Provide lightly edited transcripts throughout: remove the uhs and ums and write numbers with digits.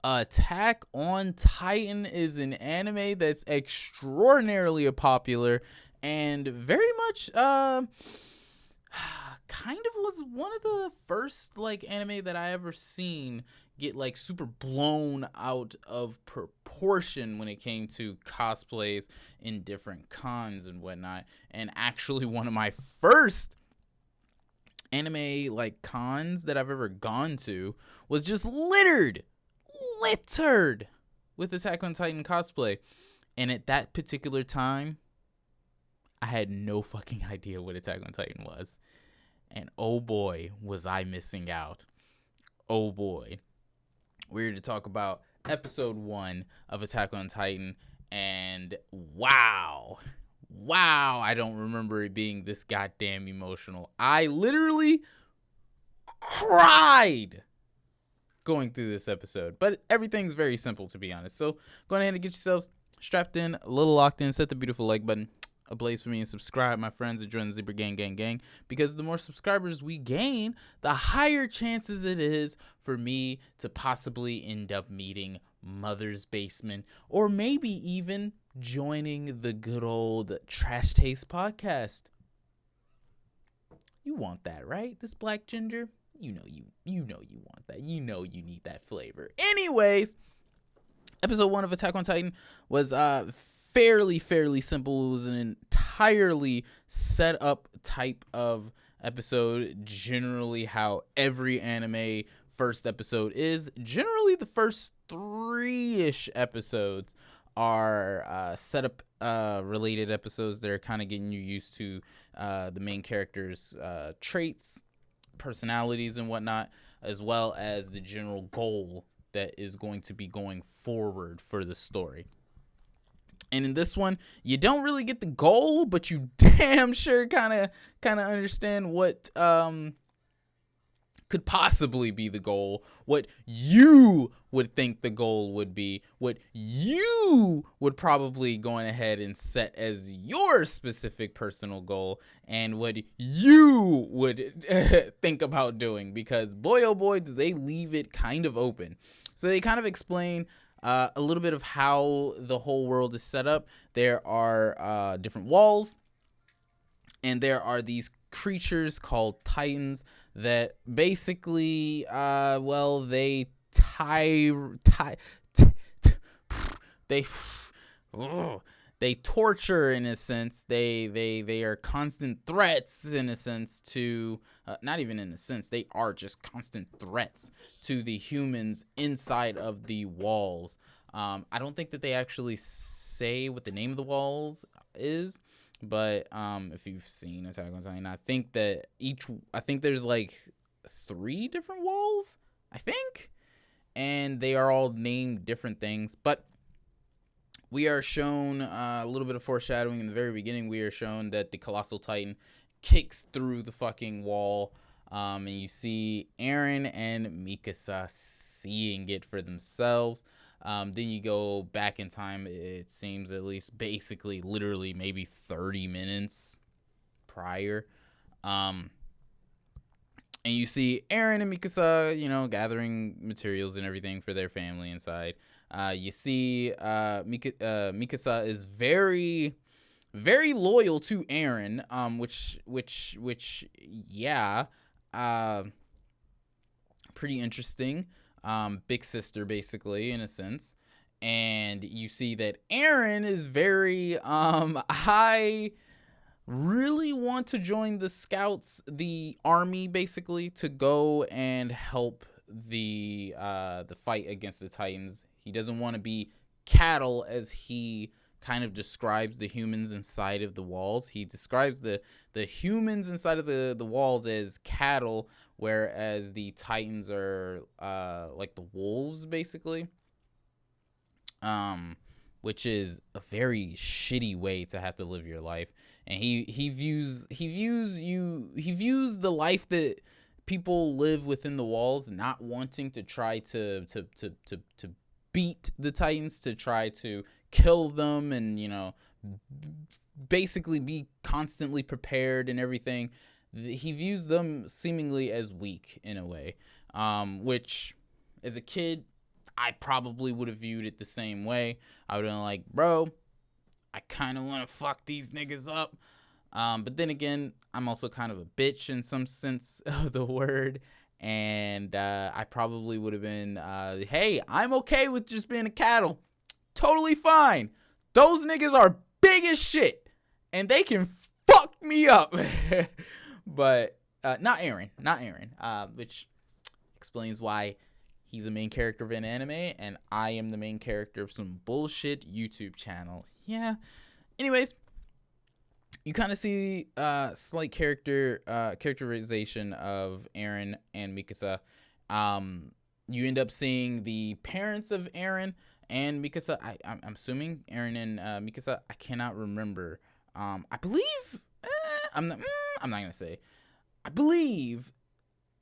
Attack on Titan is an anime that's extraordinarily popular and very much kind of was one of the first like anime that I ever seen get like super blown out of proportion when it came to cosplays in different cons and whatnot. And actually one of my first anime like cons that I've ever gone to was just littered with Attack on Titan cosplay. And at that particular time, I had no fucking idea what Attack on Titan was. And oh boy, was I missing out. Oh boy. We're here to talk about episode 1 of Attack on Titan. And wow, I don't remember it being this goddamn emotional. I literally cried going through this episode. But everything's very simple, to be honest. So go ahead and get yourselves strapped in, a little locked in, set the beautiful like button ablaze for me, and subscribe, my friends, and join the Zebra gang, because the more subscribers we gain, the higher chances it is for me to possibly end up meeting Mother's Basement, or maybe even joining the good old Trash Taste podcast. You want that, right? This black ginger? You know you want that. You know you need that flavor. Anyways, episode 1 of Attack on Titan was fairly simple. It was an entirely set up type of episode, generally how every anime first episode is. Generally the first 3-ish episodes are set up related episodes that are kind of getting you used to the main character's traits, personalities, and whatnot, as well as the general goal that is going to be going forward for the story. And in this one, you don't really get the goal, but you damn sure kind of understand what could possibly be the goal, what you would think the goal would be, what you would probably go ahead and set as your specific personal goal, and what you would think about doing, because boy oh boy do they leave it kind of open. So they kind of explain a little bit of how the whole world is set up. There are different walls, and there are these creatures called Titans that basically, they torture, in a sense. They are constant threats, in a sense, to not even in a sense, they are just constant threats to the humans inside of the walls. I don't think that they actually say what the name of the walls is, but if you've seen Attack on Titan, I think there's like 3 different walls, I think, and they are all named different things. But we are shown a little bit of foreshadowing in the very beginning. We are shown that the Colossal Titan kicks through the fucking wall, and you see Eren and Mikasa seeing it for themselves. Then you go back in time, it seems, at least basically literally maybe 30 minutes prior. And you see Eren and Mikasa, gathering materials and everything for their family inside. You see Mikasa is very, very loyal to Eren, which pretty interesting. Big sister, basically, in a sense. And you see that Eren is very, I really want to join the scouts, the army, basically, to go and help the fight against the Titans. He doesn't want to be cattle, as he kind of describes the humans inside of the walls. He describes the humans inside of the walls as cattle, whereas the Titans are like the wolves, basically. Which is a very shitty way to have to live your life. And he views the life that people live within the walls, not wanting to try to beat the Titans, to try to kill them, and basically be constantly prepared and everything. He views them seemingly as weak in a way, which as a kid I probably would have viewed it the same way. I would have been like, bro, I kind of want to fuck these niggas up. But then again, I'm also kind of a bitch in some sense of the word. And I probably would have been, hey, I'm okay with just being a cattle. Totally fine. Those niggas are big as shit. And they can fuck me up. But not Aaron. Which explains why he's the main character of an anime. And I am the main character of some bullshit YouTube channel. Yeah. Anyways. You kind of see slight characterization of Eren and Mikasa. You end up seeing the parents of Eren and Mikasa. I'm assuming Eren and Mikasa. I cannot remember. I believe I'm not gonna say. I believe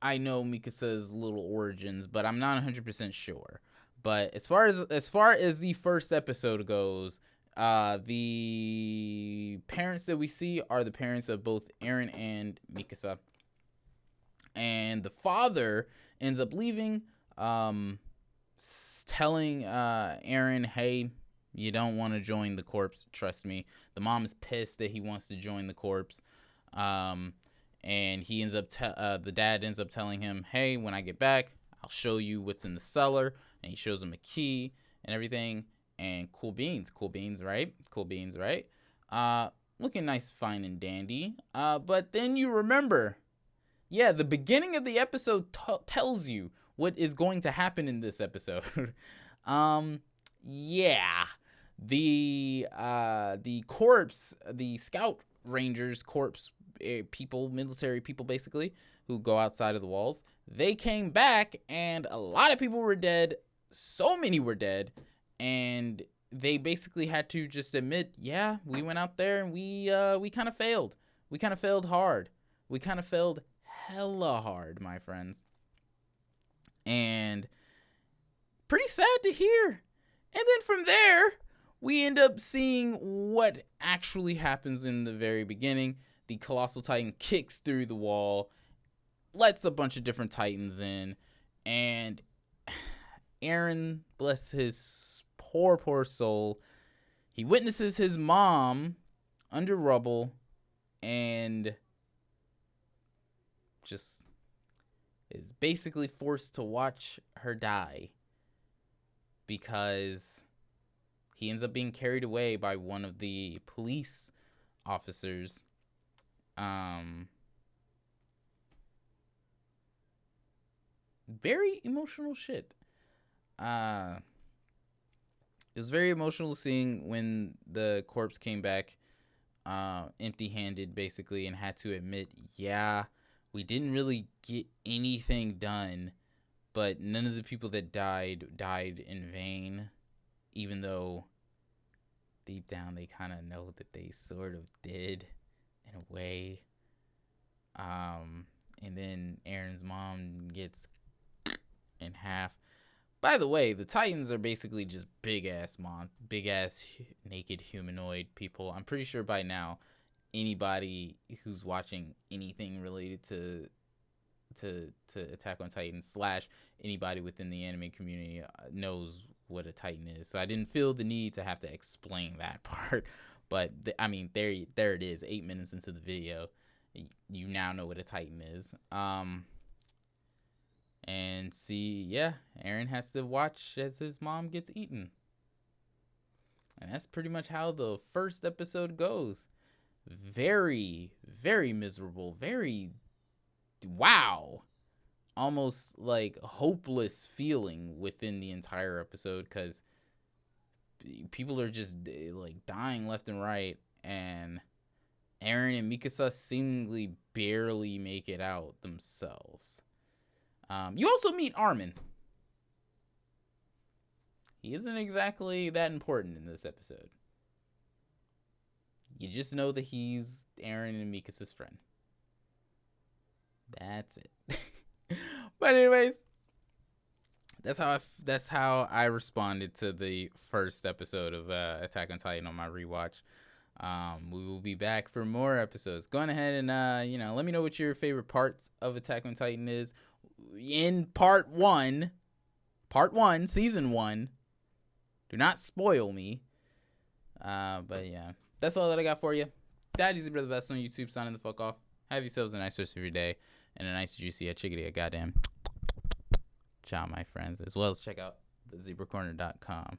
I know Mikasa's little origins, but I'm not 100% sure. But as far as the first episode goes, the parents that we see are the parents of both Eren and Mikasa. And the father ends up leaving, telling Eren, hey, you don't want to join the corpse, trust me. The mom is pissed that he wants to join the corpse. And he ends up, the dad ends up telling him, hey, when I get back, I'll show you what's in the cellar. And he shows him a key and everything. And cool beans, right? Looking nice, fine, and dandy. But then you remember, the beginning of the episode tells you what is going to happen in this episode. The corpse, the scout rangers, corpse people, military people, basically, who go outside of the walls, they came back, and a lot of people were dead. So many were dead. And they basically had to just admit, we went out there and we kind of failed. We kind of failed hard. We kind of failed hella hard, my friends. And pretty sad to hear. And then from there, we end up seeing what actually happens in the very beginning. The Colossal Titan kicks through the wall, lets a bunch of different Titans in, and Eren, bless his poor soul, he witnesses his mom under rubble and just is basically forced to watch her die because he ends up being carried away by one of the police officers. Very emotional shit. It was very emotional seeing when the corpse came back empty-handed, basically, and had to admit, we didn't really get anything done, but none of the people that died in vain, even though deep down they kind of know that they sort of did in a way. And then Eren's mom gets in half. By the way, the Titans are basically just big-ass naked humanoid people. I'm pretty sure by now, anybody who's watching anything related to Attack on Titan / anybody within the anime community knows what a Titan is. So I didn't feel the need to have to explain that part. But, there it is, 8 minutes into the video. You now know what a Titan is. And see, Eren has to watch as his mom gets eaten. And that's pretty much how the first episode goes. Very, very miserable. Very, almost like hopeless feeling within the entire episode, because people are just like dying left and right. And Eren and Mikasa seemingly barely make it out themselves. You also meet Armin. He isn't exactly that important in this episode. You just know that he's Eren and Mikasa's friend. That's it. But anyways, that's how I responded to the first episode of Attack on Titan on my rewatch. We will be back for more episodes. Go on ahead and let me know what your favorite parts of Attack on Titan is. In part 1, Part 1, Season 1. Do not spoil me. But yeah, that's all that I got for you. Daddy's Zebra, the best on YouTube, signing the fuck off. Have yourselves a nice rest of your day and a nice juicy chickadee a goddamn ciao, my friends. As well as check out thezebracorner.com.